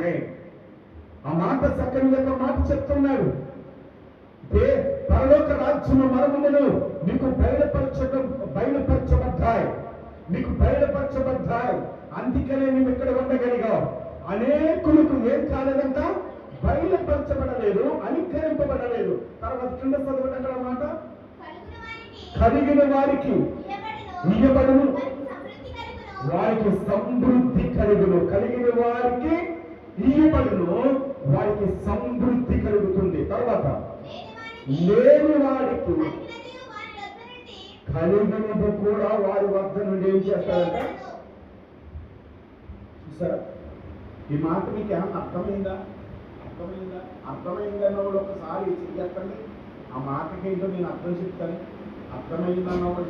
ఆమె ఆ మాట చక్కని యొక్క మాట చెప్తున్నాడు. పరలోక రాజ్యము మర్మములు మీకు బయలుపరచబడ్డాయి, మీకు బయలుపరచబడ్డాయి. అందుకనే నువ్వు ఇక్కడ ఉండగలిగావు. అనేకులకు ఏం కాలేదంట? బయలుపరచబడలేదు, అనుకరింపబడలేదు. తర్వాత కింద చదవడం అక్కడ మాట, కలిగిన వారికి ఇయ్యబడును, వారికి సమృద్ధి కలుగును. కలిగిన వారికి ఇయ్యబడును, వారికి సమృద్ధి కలుగుతుంది. తర్వాత లేని వారికి కలిగినది కూడా వారి వద్ద నుండి ఏం చేస్తారంట? చూసారా? ఈ మాట మీకు ఏమన్నా అర్థమైందా? అర్థమైందన్నవాడు ఒకసారి చెప్పండి. ఆ మాటకి ఏంటో నేను అర్థం చెప్తాను. అర్థమైందన్నవాడు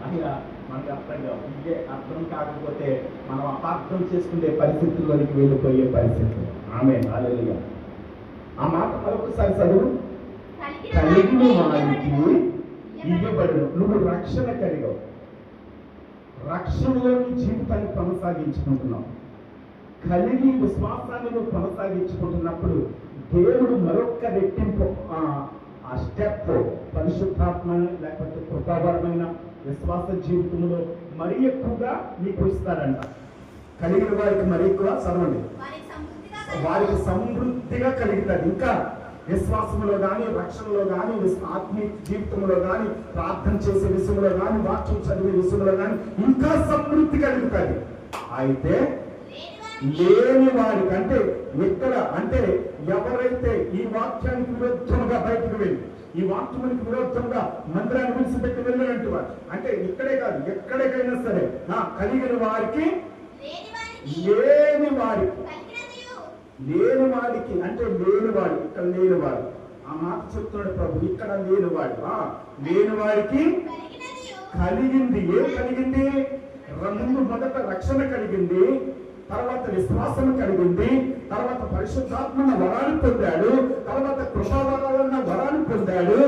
అయ్యా మనకి అర్థం కాదు. ఇదే అర్థం కాకపోతే మనం అపార్థం చేసుకునే పరిస్థితుల్లోనికి వెళ్ళిపోయే పరిస్థితి. ఆమె హల్లెలూయా. ఆ మాట మరొకసారి చదువు. కలిగిన వారికి ఇవ్వబడును. నువ్వు రక్షణ కలిగావు, రక్షణలోని జీవితాన్ని కొనసాగించుకుంటున్నావు. కలిగి విశ్వాసాన్ని నువ్వు కొనసాగించుకుంటున్నప్పుడు దేవుడు మరొక రెట్టింపు ఆ స్టెప్ పరిశుద్ధాత్మ లేకపోతే కృపాపరమైన విశ్వాస జీవితంలో మరీ ఎక్కువగా నీకు ఇస్తాడంట. కలిగిన వారికి మరీ ఎక్కువ చదవండి, వారికి సమృద్ధిగా కలుగుతుంది. ఇంకా విశ్వాసంలో కానీ, రక్షణలో కానీ, ఆత్మీయ జీవితంలో కానీ, ప్రార్థన చేసే విషయంలో కానీ, వాక్యం చదివే విషయంలో కానీ ఇంకా సమృద్ధి కలుగుతుంది. అయితే లేని వారికి అంటే ఎక్కడ అంటే ఎవరైతే ఈ వాక్యానికి విరుద్ధంగా బయటకు వెళ్ళి, ఈ వాక్యానికి విరుద్ధంగా మందిరాన్ని విడిచిపెట్టి వెళ్ళినట్టు వారు అంటే ఇక్కడే కాదు ఎక్కడికైనా సరే కలిగిన వారికి లేని వాడికి అంటే లేనివాడు, ఇక్కడ లేనివాడు. ఆ మాట చెప్తున్నాడు ప్రభు, ఇక్కడ లేనివాడు. లేని వాడికి కలిగింది. ఏం కలిగింది? ముందు మొదట రక్షణ కలిగింది, తర్వాత విశ్వాసం కలిగింది, తర్వాత పరిశుద్ధాత్మన వరాలు పొందాడు, తర్వాత కృపావరాలన్న వరాలు పొందాడు.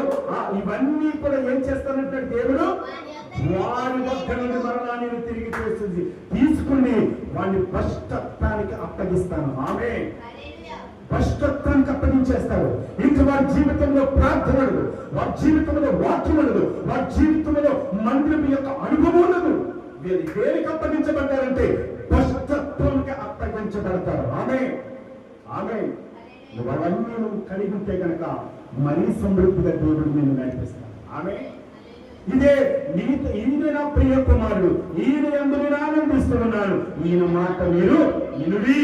ఇవన్నీ కూడా ఏం చేస్తానంటే దేవుడు వారి వద్ద నుండి మరణాన్ని తిరిగి చేస్తుంది, తీసుకుని వాడిని భ్రష్టత్వానికి అప్పగిస్తాను. ఆమె భ్రష్టత్వానికి అప్పగించేస్తాడు. ఇంకా వారి జీవితంలో ప్రార్థన ఉండదు, వారి జీవితంలో వాక్యం ఉండదు, వారి జీవితంలో మందిరం యొక్క అనుభవం ఉండదు. వీళ్ళు దేనికి అప్పగించబడ్డారంటే భ్రష్టత్వానికి అప్పగించబడతారు. ఆమె అవన్నీ నువ్వు కలిగి ఉంటే కనుక మరీ సమృద్ధిగా దేవుడు నేను నడిపిస్తాను. ఆమె ఇదే ఈయన నా ప్రియ కుమారుడు, ఈయన యందు నేను ఆనందిస్తున్నాను, ఈయన మాట మీరు వినుడి.